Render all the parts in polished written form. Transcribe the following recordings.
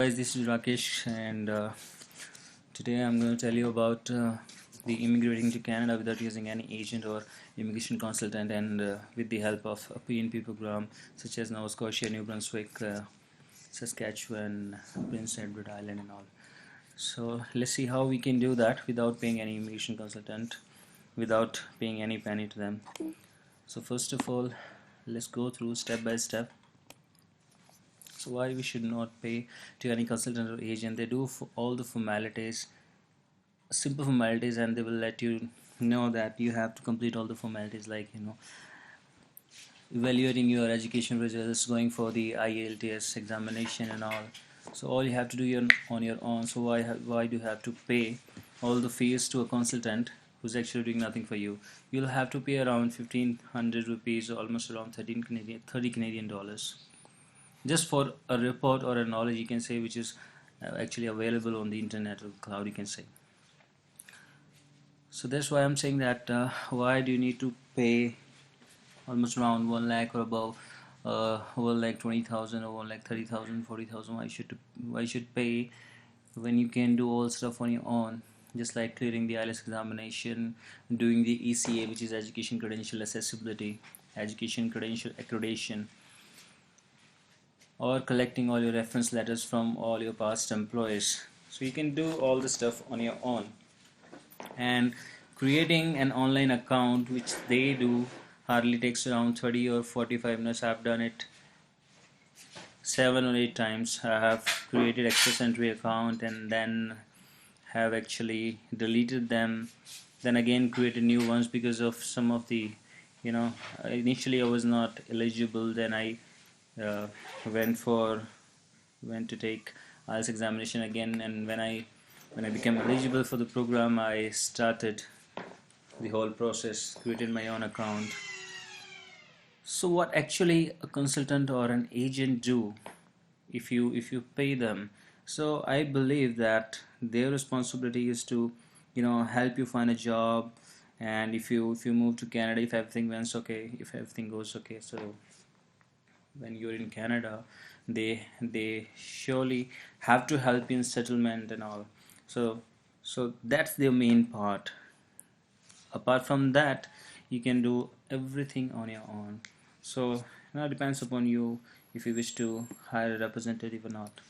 Guys, this is Rakesh, and today I'm going to tell you about the immigrating to Canada without using any agent or immigration consultant, and with the help of a PNP program such as Nova Scotia, New Brunswick, Saskatchewan, Prince Edward Island, and all. So let's see how we can do that without paying any immigration consultant, without paying any penny to them. So first of all, let's go through step by step. So why we should not pay to any consultant or agent? They do all the formalities, simple formalities, and they will let you know that you have to complete all the formalities, like evaluating your education results, going for the IELTS examination and all. So all you have to do on your own. So why do you have to pay all the fees to a consultant who's actually doing nothing for you? You'll have to pay around 1,500 rupees, or almost around 30 Canadian dollars, just for a report or a knowledge, you can say, which is actually available on the internet or cloud, you can say. So that's why I'm saying that why do you need to pay almost around 1 lakh or above, 1 lakh 20,000 or 1 lakh 30,000, 40,000? Why should pay when you can do all stuff on your own, just like clearing the IELTS examination, doing the ECA, which is Education Credential Accessibility, Education Credential Accreditation, or collecting all your reference letters from all your past employees. So you can do all the stuff on your own, and creating an online account, which they do, hardly takes around 30 or 45 minutes. I've done it 7 or 8 times. I have created Express Entry account and then have actually deleted them, then again created new ones because of some of the initially I was not eligible. Then I uh, went to take IELTS examination again, and when I became eligible for the program, I started the whole process, created my own account. So what actually a consultant or an agent do if you pay them? So I believe that their responsibility is to help you find a job, and if you move to Canada, if everything goes okay, so when you're in Canada, they surely have to help you in settlement and all. So that's the main part. Apart from that, you can do everything on your own. So now it depends upon you if you wish to hire a representative or not.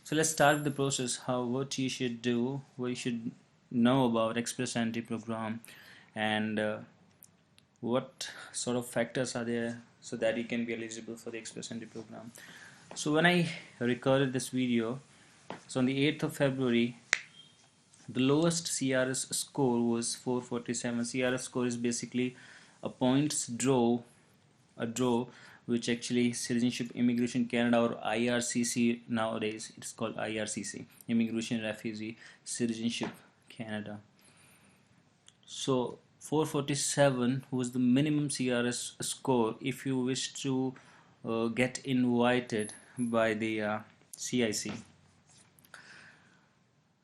So let's start with the process. What you should do, what you should know about Express Entry program, and what sort of factors are there so that you can be eligible for the Express Entry program. So when I recorded this video, so on the 8th of February, the lowest CRS score was 447. CRS score is basically a points draw, which actually Citizenship Immigration Canada, or IRCC nowadays, it's called IRCC, Immigration Refugee Citizenship Canada. So 447 was the minimum CRS score if you wish to get invited by the CIC.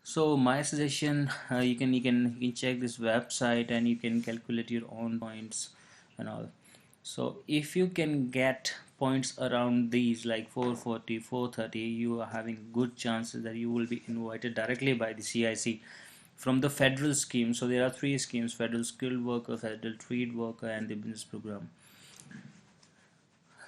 So my suggestion, you can check this website and you can calculate your own points and all. So if you can get points around these, like 440, 430, you are having good chances that you will be invited directly by the CIC from the federal scheme. So there are 3 schemes: federal skilled worker, federal trade worker, and the business program.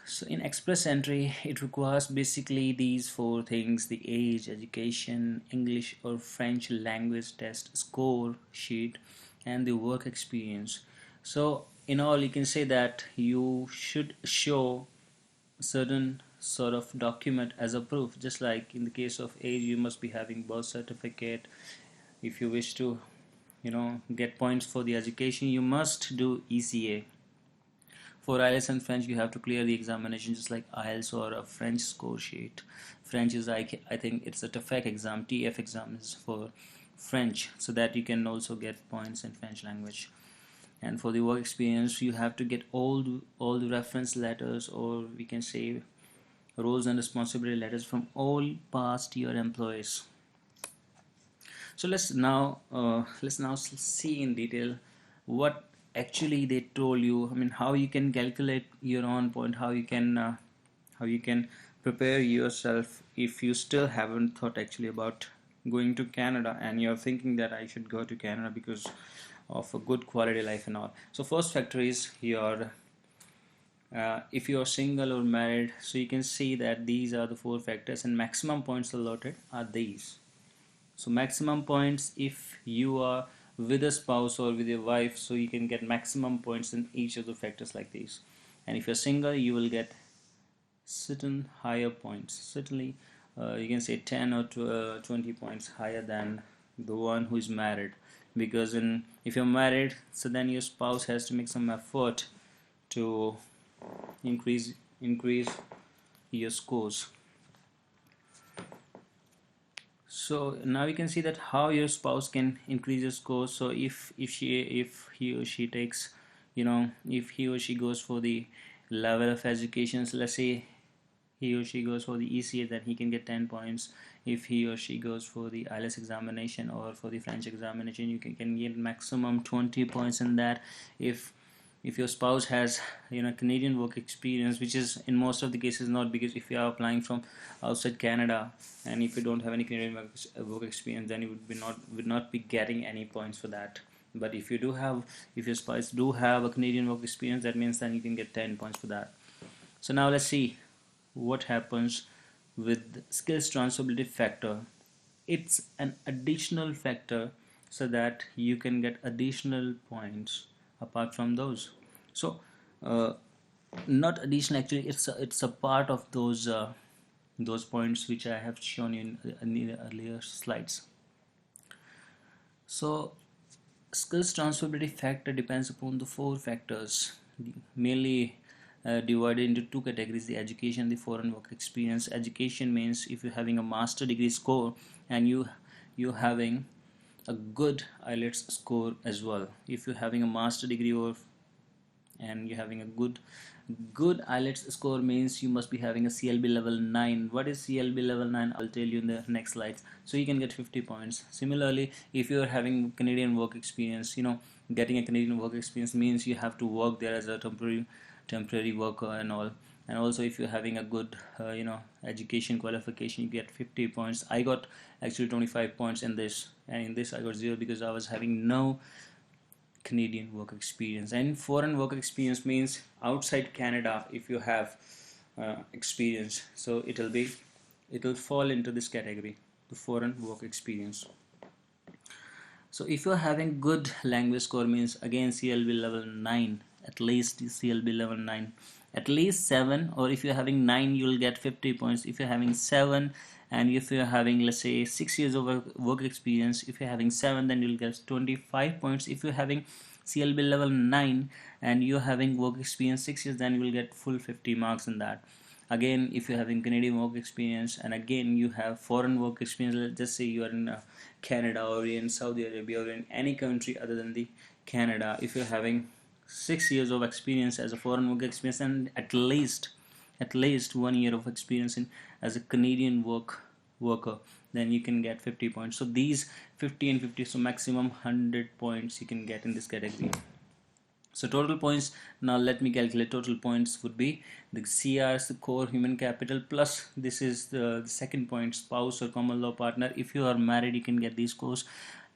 So in Express Entry, it requires basically these 4 things: the age, education, English or French language test score sheet, and the work experience. So in all, you can say that you should show certain sort of document as a proof. Just like in the case of age, you must be having birth certificate. If you wish to get points for the education, you must do ECA. For IELTS and French, you have to clear the examination just like IELTS or a French score sheet. French is, I think it's a TOEFL exam. TF exam is for French, so that you can also get points in French language. And for the work experience, you have to get all the reference letters, or we can say roles and responsibility letters, from all past year employees. So let's now see in detail what actually they told you. I mean, how you can calculate your own point, how you can prepare yourself if you still haven't thought actually about going to Canada and you're thinking that I should go to Canada because of a good quality life and all. So first factor is your if you are single or married, so you can see that these are the four factors and maximum points allotted are these. So maximum points if you are with a spouse or with your wife, so you can get maximum points in each of the factors like these. And if you're single, you will get certain higher points, certainly you can say 10 or 20 points higher than the one who is married, because if you're married, so then your spouse has to make some effort to increase your scores. So now you can see that how your spouse can increase your score. So if he or she takes, if he or she goes for the level of education, so let's say he or she goes for the ECA, then he can get 10 points. If he or she goes for the IELTS examination or for the French examination, you can get maximum 20 points in that. If your spouse has Canadian work experience, which is in most of the cases not, because if you are applying from outside Canada and if you don't have any Canadian work experience, then you would not be getting any points for that. But if your spouse do have a Canadian work experience, that means then you can get 10 points for that. So now let's see what happens with skills transferability factor. It's an additional factor so that you can get additional points apart from those. So not additional, actually it's a part of those points which I have shown you in the earlier slides. So skills transferability factor depends upon the four factors, mainly divided into two categories: the education, the foreign work experience. Education means if you're having a master degree score and you having a good IELTS score as well. If you're having a master degree and you're having a good IELTS score, means you must be having a CLB level 9. What is CLB level 9? I'll tell you in the next slides. So you can get 50 points. Similarly, if you're having Canadian work experience, getting a Canadian work experience means you have to work there as a temporary worker and all. And also if you're having a good education qualification, you get 50 points. I got actually 25 points in this, and in this I got 0 because I was having no Canadian work experience. And foreign work experience means outside Canada if you have experience, so it'll fall into this category, the foreign work experience. So if you're having good language score, means again CLB level 9, at least CLB level 9, at least 7, or if you're having 9 you'll get 50 points. If you're having 7 and if you're having, let's say, 6 years of work experience, if you're having 7, then you'll get 25 points. If you're having CLB level 9 and you're having work experience 6 years, then you will get full 50 marks in that. Again, if you're having Canadian work experience and again you have foreign work experience, let's just say you are in Canada or in Saudi Arabia or in any country other than the Canada, if you're having 6 years of experience as a foreign work experience and at least 1 year of experience as a Canadian worker, then you can get 50 points. So these 50 and 50, so maximum 100 points you can get in this category. So total points, now let me calculate. Total points would be the CR, the core human capital, plus this is the second point, spouse or common law partner. If you are married, you can get these scores,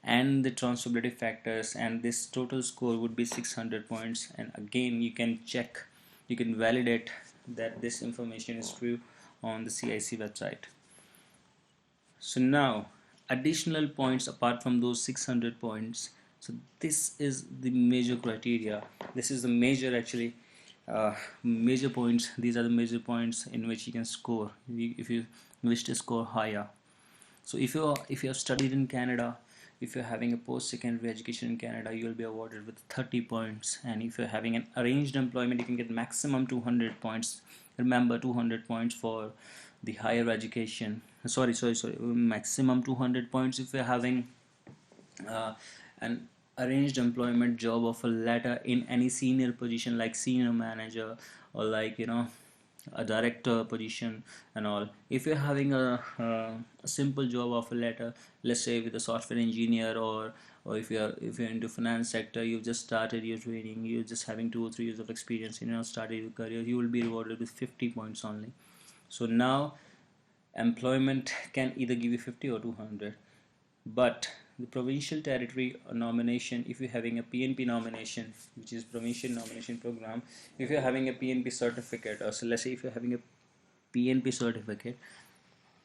and the transferability factors, and this total score would be 600 points. And again you can check, you can validate that this information is true on the CIC website. So now additional points apart from those 600 points. So this is the major criteria, this is the major actually major points. These are the major points in which you can score if you wish to score higher. So if you have studied in Canada, if you're having a post-secondary education in Canada, you will be awarded with 30 points. And if you're having an arranged employment, you can get maximum 200 points. Remember, 200 points for the higher education. Sorry, maximum 200 points if you're having an arranged employment job offer letter in any senior position like senior manager or like a director position and all. If you're having a simple job offer letter, let's say with a software engineer, or if you're into finance sector, you've just started your training, you're just having 2 or 3 years of experience, started your career, you will be rewarded with 50 points only. So now employment can either give you 50 or 200, but the provincial territory nomination, if you're having a PNP nomination, which is provincial nomination program, if you're having a PNP certificate, or so let's say if you're having a PNP certificate,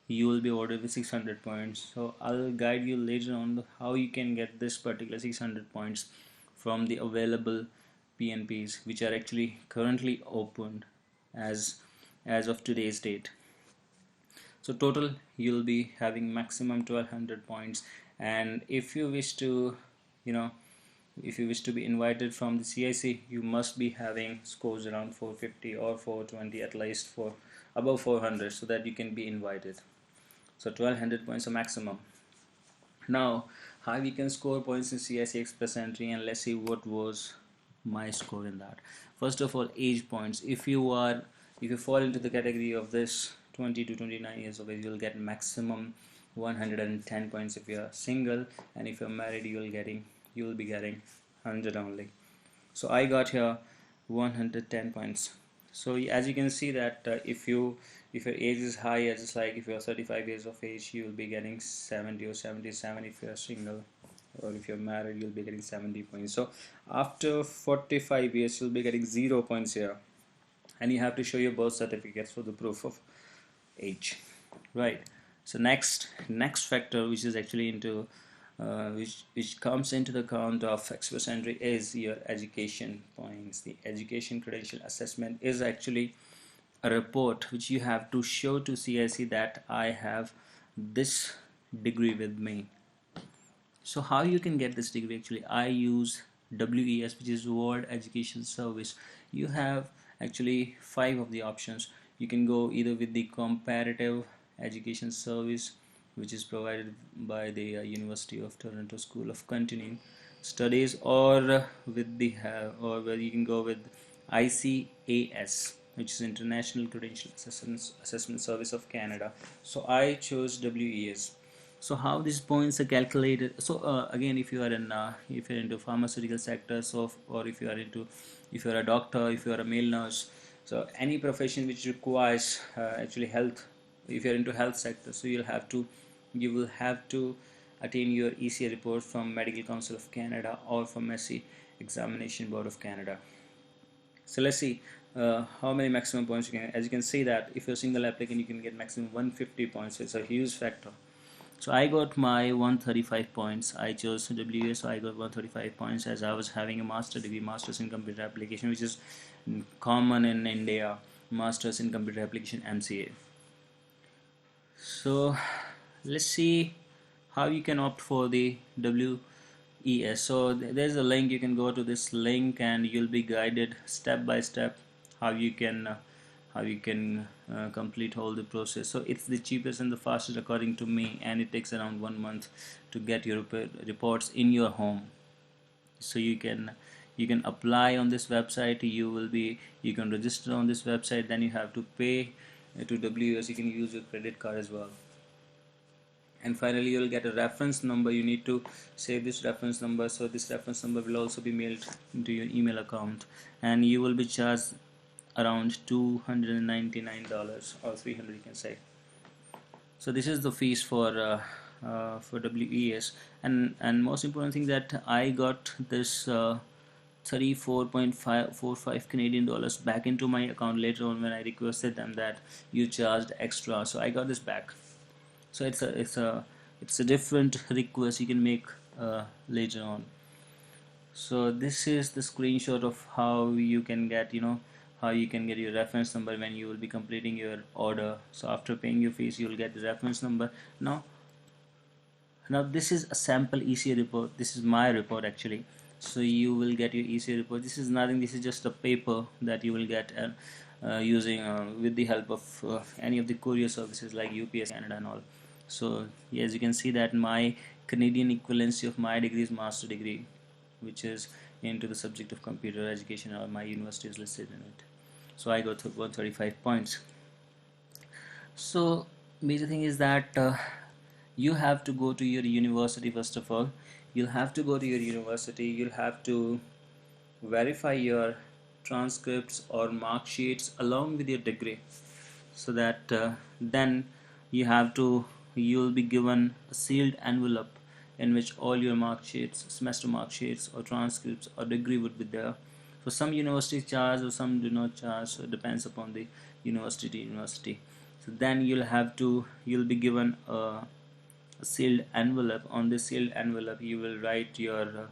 you will be awarded with 600 points. So I'll guide you later on how you can get this particular 600 points from the available PNPs which are actually currently opened as of today's date. So total you'll be having maximum 1200 points, and if you wish to, you know, if you wish to be invited from the CIC, you must be having scores around 450 or 420, at least for above 400, so that you can be invited. So 1200 points are maximum. Now how we can score points in CIC Express Entry, and let's see what was my score in that. First of all, age points. If you fall into the category of this 20 to 29 years of age, you'll get maximum 110 points if you're single, and if you're married you will be getting 100 only. So I got here 110 points. So as you can see that if your age is higher, just like if you're 35 years of age, you will be getting 70 or 77. If you're single or if you're married, you'll be getting 70 points. So after 45 years you'll be getting 0 points here, and you have to show your birth certificates for the proof of age, right? So next factor, which is actually into which comes into the count of Express Entry, is your education points. The education credential assessment is actually a report which you have to show to CIC that I have this degree with me. So how you can get this degree? Actually, I use WES, which is World Education Service. You have actually 5 of the options. You can go either with the comparative education service, which is provided by the University of Toronto School of Continuing Studies, or with the or where you can go with ICAS, which is International Credential Assessment Service of Canada. So I chose WES. So how these points are calculated? So again, if you are into pharmaceutical sector, so or if you are a doctor, if you are a male nurse, so any profession which requires actually health, if you are into health sector, so you will have to attain your ECA report from Medical Council of Canada or from MESI Examination Board of Canada. So let's see how many maximum points you can. As you can see that if you're a single applicant, you can get maximum 150 points. So it's a huge factor. So I got my 135 points. I chose WS, so I got 135 points, as I was having a master's in computer application, which is common in India, masters in computer application, MCA. So let's see how you can opt for the WES. So there's a link. You can go to this link and you'll be guided step by step how you can complete all the process. So it's the cheapest and the fastest according to me, and it takes around 1 month to get your reports in your home. So you can apply on this website. You can register on this website, then you have to pay to WS. You can use your credit card as well, and finally you'll get a reference number. You need to save this reference number, so this reference number will also be mailed into your email account, and you will be charged around $299 or $300, you can say. So this is the fees for WES, and most important thing that I got this 34.545 Canadian dollars back into my account later on when I requested them that you charged extra. So I got this back. So it's a different request you can make later on. So this is the screenshot of how you can get your reference number when you will be completing your order. So after paying your fees, you will get the reference number. Now this is a sample ECA report. This is my report actually. So you will get your ECA report. This is nothing. This is just a paper that you will get using with the help of any of the courier services like UPS Canada and all. So as you can see that my Canadian equivalency of my degree is master degree, which is into the subject of computer education, or my university is listed in it. So I got 135 points. So major thing is that you have to go to your university. First of all, you'll have to go to your university. You'll have to verify your transcripts or mark sheets along with your degree. so that then you have to you'll be given a sealed envelope in which all your mark sheets, semester mark sheets or transcripts or degree would be there. So some universities charge or some do not charge, so it depends upon the university to university. So then you'll be given a sealed envelope. On this sealed envelope you will write your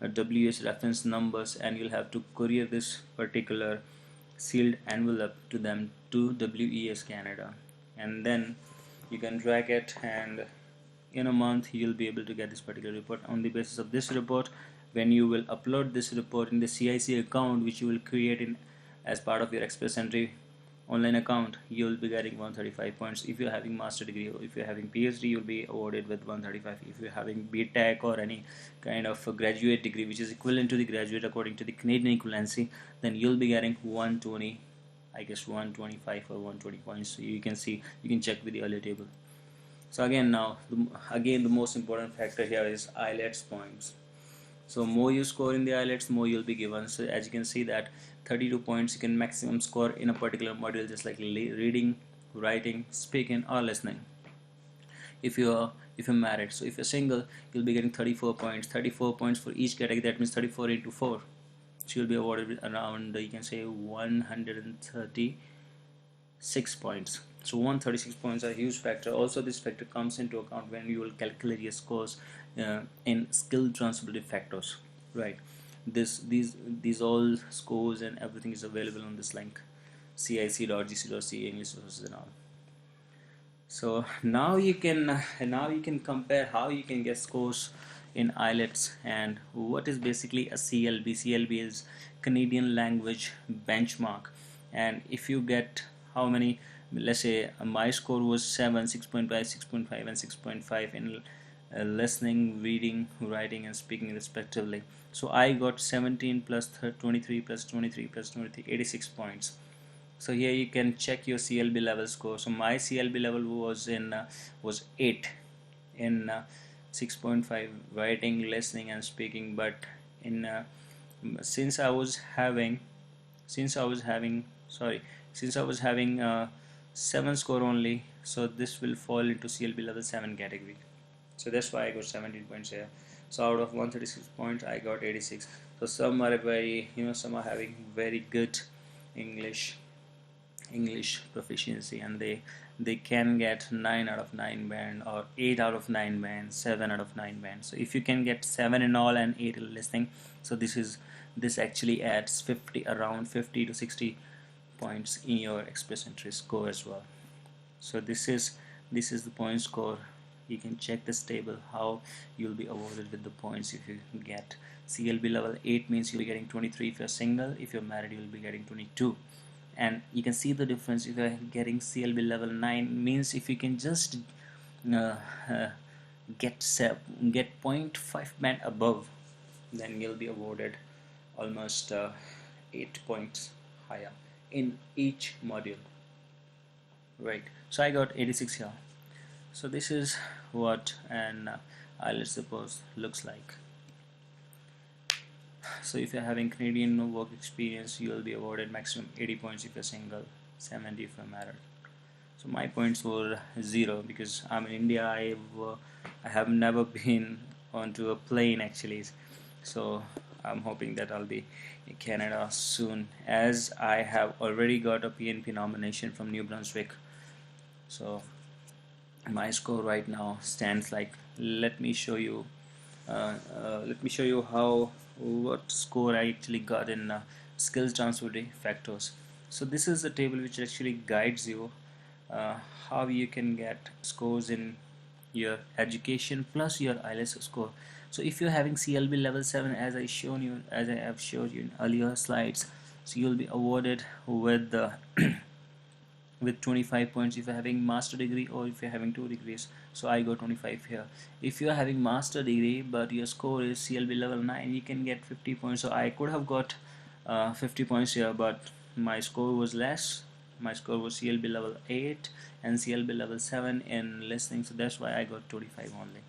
WS reference numbers, and you'll have to courier this particular sealed envelope to them, to WES Canada, and then you can drag it, and in a month you'll be able to get this particular report. On the basis of this report, when you will upload this report in the CIC account which you will create in as part of your Express Entry online account, you will be getting 135 points. If you're having master degree or if you're having PhD, you'll be awarded with 135. If you're having BTech or any kind of a graduate degree which is equivalent to the graduate according to the Canadian equivalency, then you'll be getting 120, I guess 125 or 120 points. So you can see, you can check with the earlier table. So again, the most important factor here is IELTS points. So more you score in the IELTS, more you'll be given. So as you can see that 32 points you can maximum score in a particular module, just like reading, writing, speaking or listening. If you're married, so if you're single, you'll be getting 34 points. 34 points for each category, that means 34 into 4. So you'll be awarded with around, you can say, 136 points. So 136 points are a huge factor. Also this factor comes into account when you will calculate your scores in skill transferability factors, right? These all scores and everything is available on this link, cic.gc.ca, English sources and all. So now you can compare how you can get scores in IELTS and what is basically a CLB. CLB is Canadian Language Benchmark, and if you get how many, let's say my score was 7, 6.5, 6.5 and 6.5 in listening, reading, writing and speaking respectively. So I got 17 plus 23 plus 23 plus 23, 86 points. So here you can check your CLB level score. So my CLB level was 8 in 6.5 writing, listening and speaking, but in since I was having 7 score only, so this will fall into CLB level 7 category. So that's why I got 17 points here. So out of 136 points I got 86. So some are some are having very good English proficiency, and they can get 9 out of 9 band or 8 out of 9 band, 7 out of 9 band. So if you can get 7 in all and 8 in listening, so this actually adds around 50 to 60 points in your Express Entry score as well. So this is the point score. You can check this table how you'll be awarded with the points. If you get CLB level 8 means you'll be getting 23. If you're single, if you're married, you'll be getting 22. And you can see the difference. If you're getting CLB level 9 means if you can just get 0.5 band above, then you'll be awarded almost 8 points higher in each module, right? So I got 86 here. So this is what an IELTS suppose looks like. So if you're having Canadian work experience, you will be awarded maximum 80 points if you're single, 70 if you're married. So my points were 0 because I'm in India. I have never been onto a plane actually. So I'm hoping that I'll be in Canada soon, as I have already got a PNP nomination from New Brunswick. So my score right now stands like, let me show you what score I actually got in skills transferability factors. So this is the table which actually guides you how you can get scores in your education plus your IELTS score. So if you're having CLB level 7, as I have showed you in earlier slides, so you'll be awarded with the with 25 points if you're having master degree or if you're having 2 degrees. So I got 25 here. If you're having master degree but your score is CLB level 9, you can get 50 points. So I could have got 50 points here, but my score was less. My score was CLB level 8 and CLB level 7 in listening, so that's why I got 25 only.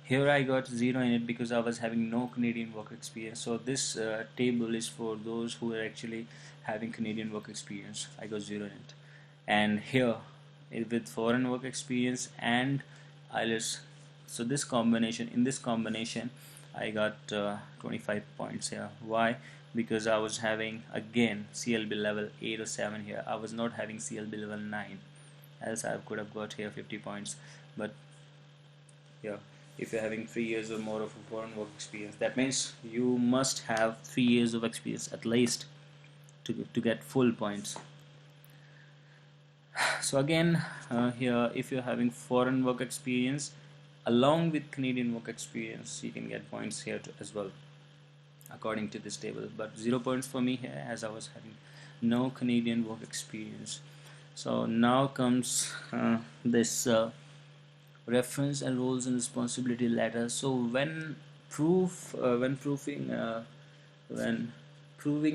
Here I got 0 in it because I was having no Canadian work experience. So this table is for those who are actually having Canadian work experience. I got 0 in it. and here with foreign work experience and IELTS. So this combination, in this combination, I got 25 points here. Why? Because I was having again CLB level 8 or 7 here. I was not having CLB level 9, else I could have got here 50 points. But yeah, if you're having 3 years or more of a foreign work experience, that means you must have 3 years of experience at least to get full points. So again, here if you're having foreign work experience along with Canadian work experience, you can get points here as well according to this table, but 0 points for me here as I was having no Canadian work experience. So now comes this reference and roles and responsibility letter. So when proving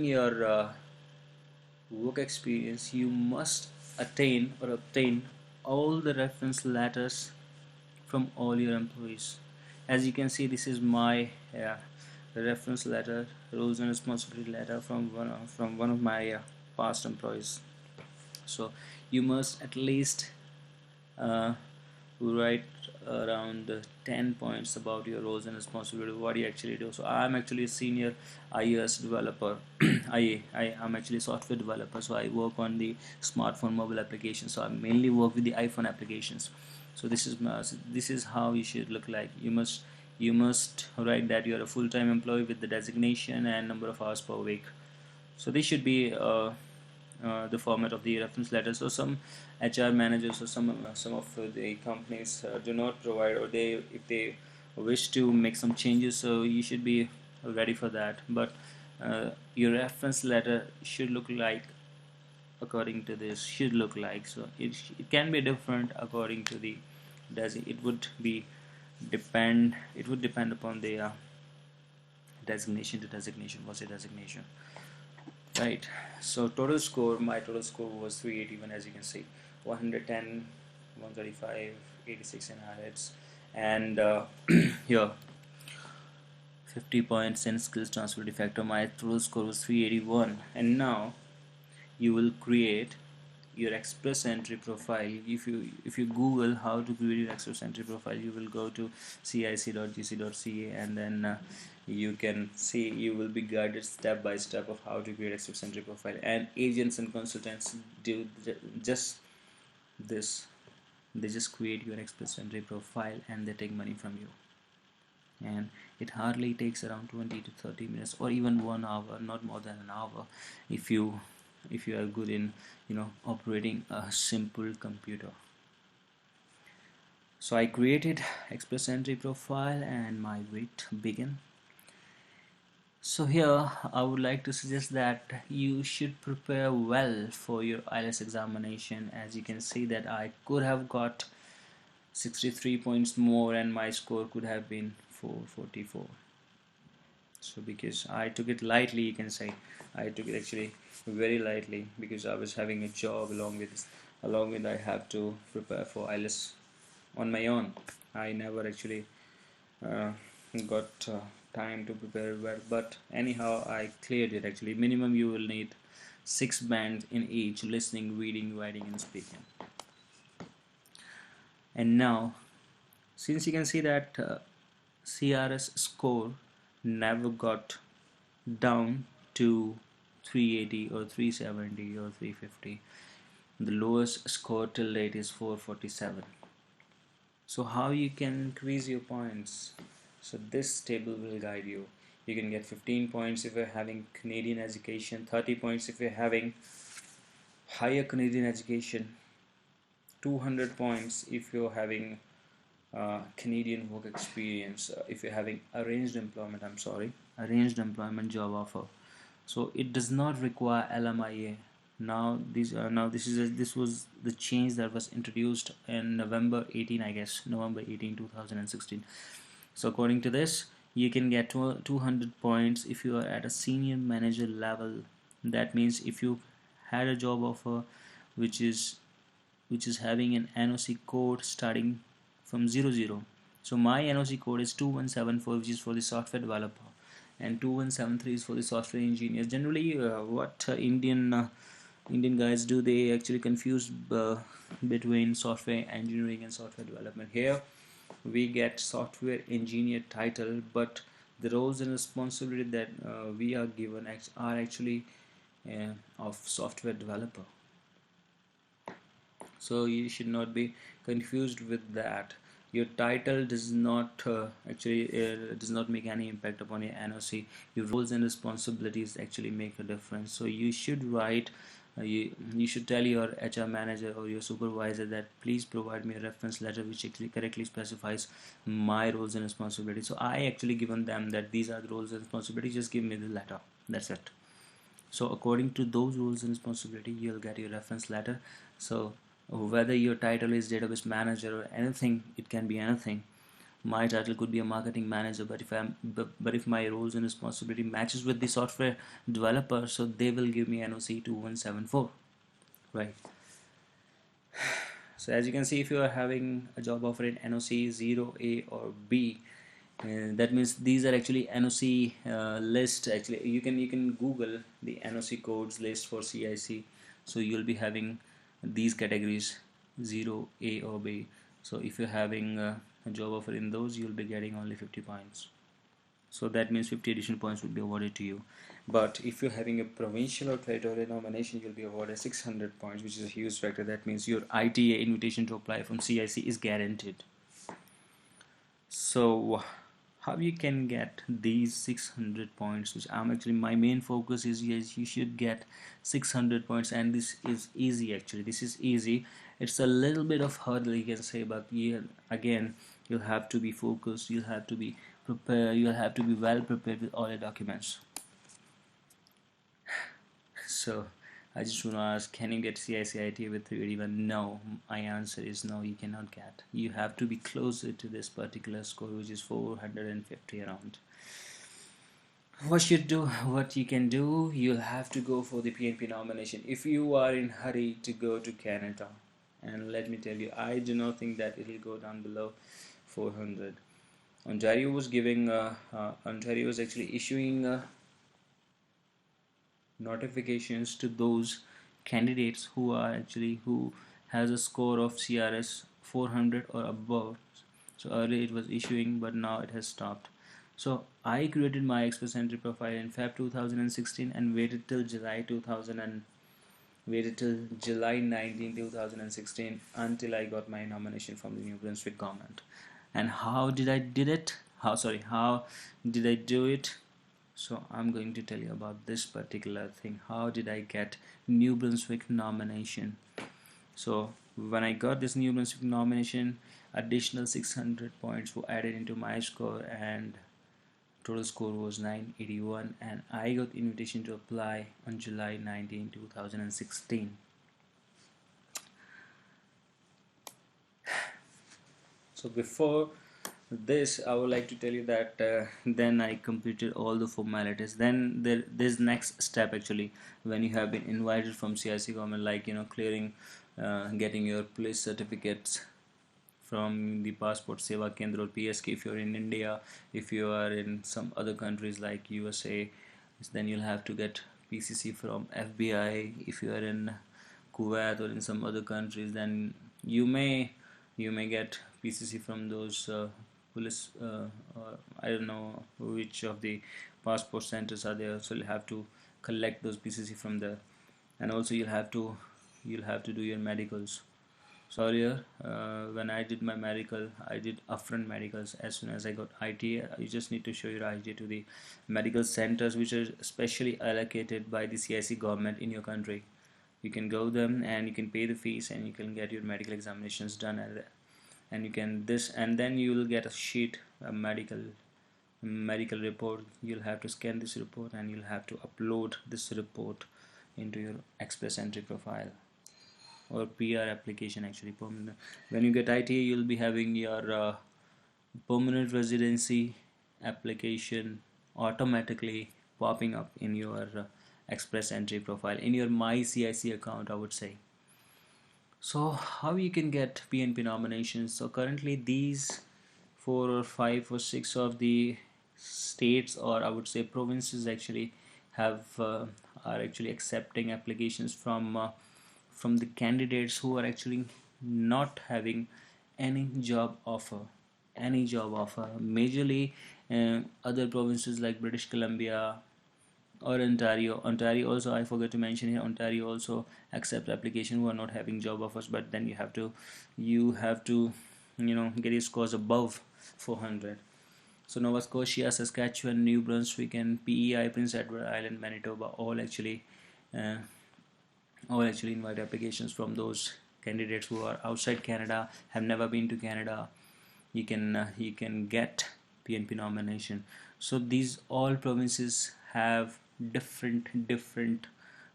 your work experience, you must attain or obtain all the reference letters from all your employees. As you can see, this is my reference letter, roles and responsibility letter from one of my past employees. So you must at least write around 10 points about your roles and responsibility, what you actually do. So I'm actually a senior iOS developer. I'm actually a software developer, so I work on the smartphone mobile applications. So I mainly work with the iPhone applications. So this is how you should look like. You must write that you are a full-time employee with the designation and number of hours per week. So this should be the format of the reference letter. So some HR managers or some of the companies do not provide, or if they wish to make some changes, so you should be ready for that. But your reference letter should look like, according to this, should look like. So it can be different according to the it would depend upon the designation to designation. What's a designation? Right. So total score, my total score was 381, as you can see, 110, 135, 86 in IELTS, and here 50 points in skills transferability factor. My total score was 381. And now you will create your Express Entry profile. If you Google how to create your Express Entry profile, you will go to cic.gc.ca, and then you can see, you will be guided step by step of how to create Express Entry profile. And agents and consultants do just this. They just create your Express Entry profile and they take money from you, and it hardly takes around 20 to 30 minutes or even 1 hour, not more than an hour, if you are good in operating a simple computer. So I created Express Entry profile and my wait begin. So here I would like to suggest that you should prepare well for your IELTS examination. As you can see that I could have got 63 points more and my score could have been 444. So because I took it lightly, you can say I took it actually very lightly, because I was having a job along with I have to prepare for IELTS on my own. I never actually got time to prepare well, but anyhow I cleared it. Actually, minimum you will need 6 bands in each: listening, reading, writing and speaking. And now, since you can see that CRS score never got down to 380 or 370 or 350, the lowest score till date is 447. So how you can increase your points? So this table will guide you. You can get 15 points if you're having Canadian education, 30 points if you're having higher Canadian education, 200 points if you're having Canadian work experience, if you're having arranged employment job offer. So it does not require LMIA. Now this was the change that was introduced in November 18, I guess, November 18, 2016. So according to this, you can get 200 points if you are at a senior manager level. That means if you had a job offer which is having an NOC code starting from 00. So my NOC code is 2174, which is for the software developer, and 2173 is for the software engineers. Generally what Indian Indian guys do, they actually confuse between software engineering and software development. Here we get software engineer title, but the roles and responsibility that we are given are actually of software developer. So you should not be confused with that. Your title does not does not make any impact upon your NOC. Your roles and responsibilities actually make a difference. So you should write, you should tell your HR manager or your supervisor that please provide me a reference letter which actually correctly specifies my roles and responsibilities. So I actually given them that these are the roles and responsibilities, just give me the letter, that's it. So according to those rules and responsibility, you'll get your reference letter. So whether your title is database manager or anything, it can be anything. My title could be a marketing manager, but if my roles and responsibility matches with the software developer, so they will give me NOC 2174, right? So as you can see, if you are having a job offer in NOC 0A or B, that means these are actually NOC list. Actually, you can Google the NOC codes list for CIC. So you'll be having these categories 0A or B. So if you're having a job offer in those, you'll be getting only 50 points. So that means 50 additional points will be awarded to you. But if you're having a provincial or territorial nomination, you'll be awarded 600 points, which is a huge factor. That means your ITA, invitation to apply from CIC, is guaranteed. So how you can get these 600 points, which I'm actually, my main focus is, yes, you should get 600 points, and this is easy. Actually, this is easy. It's a little bit of hurdle, you can say, but yeah, again, you'll have to be focused, you'll have to be prepared, you'll have to be well prepared with all your documents. So I just want to ask, can you get CICIT with 381? No, my answer is no, you cannot get. You have to be closer to this particular score, which is 450 around. What you can do, you'll have to go for the PNP nomination if you are in hurry to go to Canada. And let me tell you, I do not think that it will go down below 400. Ontario was actually issuing notifications to those candidates who has a score of CRS 400 or above. So earlier it was issuing, but now it has stopped. So I created my Express Entry profile in Feb 2016 and waited till July 19, 2016 until I got my nomination from the New Brunswick government. And how did I did it? How did I do it? So I'm going to tell you about this particular thing. How did I get New Brunswick nomination? So when I got this New Brunswick nomination, additional 600 points were added into my score, and total score was 981, and I got invitation to apply on July 19, 2016. So before this, I would like to tell you that then I completed all the formalities. Then there's next step actually, when you have been invited from CIC government, like clearing, getting your police certificates from the Passport Seva Kendra or PSK if you're in India. If you are in some other countries like USA, then you'll have to get PCC from FBI. If you are in Kuwait or in some other countries, then you may get PCC from those police, I don't know which of the passport centers are there, so you'll have to collect those PCC from there. And also you'll have to do your medicals. So earlier, when I did my medical, I did upfront medicals. As soon as I got ITA, you just need to show your ITA to the medical centers, which are specially allocated by the CIC government in your country. You can go them and you can pay the fees and you can get your medical examinations done, and you can and then you will get a sheet, a medical report. You'll have to scan this report and you'll have to upload this report into your Express Entry profile or PR application. Actually, permanent. When you get ITA, you'll be having your permanent residency application automatically popping up in your Express Entry profile, in your My CIC account, I would say. So how you can get PNP nominations? So currently these 4 or 5 or 6 of the states, or I would say provinces, actually have are actually accepting applications from the candidates who are actually not having any job offer, majorly other provinces like British Columbia or Ontario also, I forgot to mention here, Ontario also accept application who are not having job offers, but then you have to get your scores above 400. So Nova Scotia, Saskatchewan, New Brunswick, and PEI, Prince Edward Island, Manitoba, uh, all actually invite applications from those candidates who are outside Canada, have never been to Canada. You can get PNP nomination. So these all provinces have different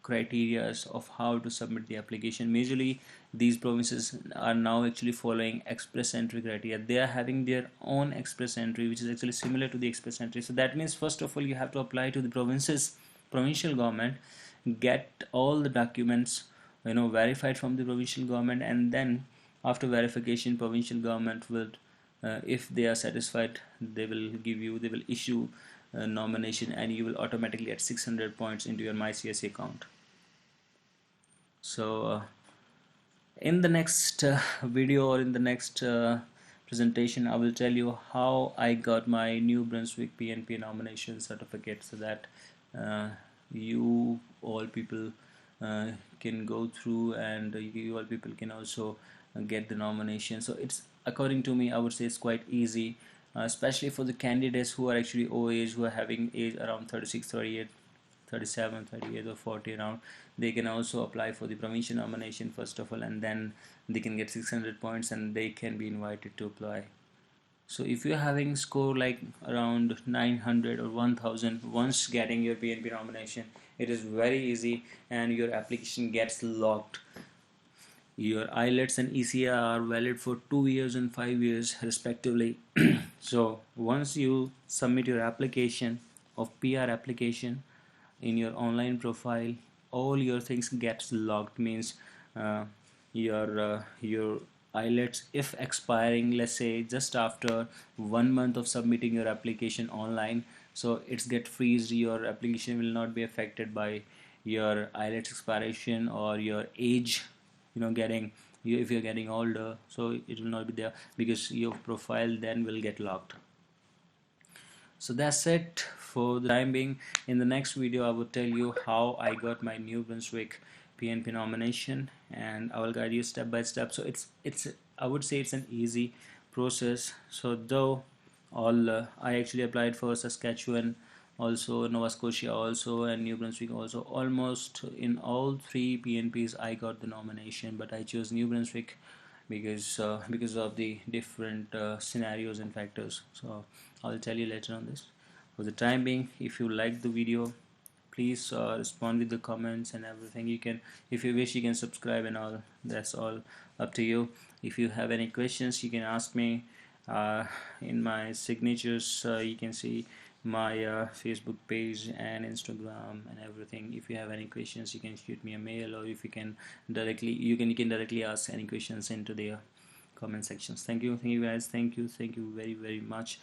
criterias of how to submit the application. Majorly these provinces are now actually following express entry criteria. They are having their own express entry, which is actually similar to the express entry. So that means first of all you have to apply to the provincial government, get all the documents verified from the provincial government, and then after verification provincial government will, if they are satisfied, they will issue a nomination, and you will automatically get 600 points into your MyCSE account. So in the next video, or in the next presentation, I will tell you how I got my New Brunswick PNP nomination certificate, so that you all people can go through, and you all people can also get the nomination. So it's, according to me, I would say it's quite easy, especially for the candidates who are actually old age, who are having age around 36, 38, 37, 38 or 40 around. They can also apply for the provincial nomination first of all, and then they can get 600 points and they can be invited to apply. So if you're having score like around 900 or 1000, once getting your PNP nomination, it is very easy and your application gets locked. Your IELTS and ECR are valid for 2 years and 5 years respectively. So once you submit your application of PR application in your online profile, all your things gets locked. Means your IELTS, if expiring, let's say just after 1 month of submitting your application online, so it's get freezed. Your application will not be affected by your IELTS expiration or your age, getting you, if you're getting older, so it will not be there, because your profile then will get locked. So that's it for the time being. In the next video I will tell you how I got my New Brunswick PNP nomination, and I will guide you step by step. So it's I would say it's an easy process. So though all I actually applied for Saskatchewan also, Nova Scotia also, and New Brunswick also. Almost in all three PNPs I got the nomination, but I chose New Brunswick because of the different scenarios and factors. So I'll tell you later on this. For the time being, if you like the video, please respond with the comments and everything. You can, if you wish, you can subscribe and all. That's all up to you. If you have any questions, you can ask me. In my signatures you can see my Facebook page and Instagram and everything. If you have any questions, you can shoot me a mail, or if you can directly, you can directly ask any questions into the comment sections. Thank you guys, thank you very much.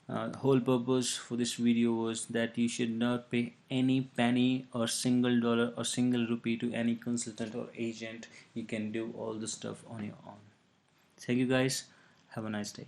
Whole purpose for this video was that you should not pay any penny or single dollar or single rupee to any consultant or agent. You can do all the stuff on your own. Thank you guys, have a nice day.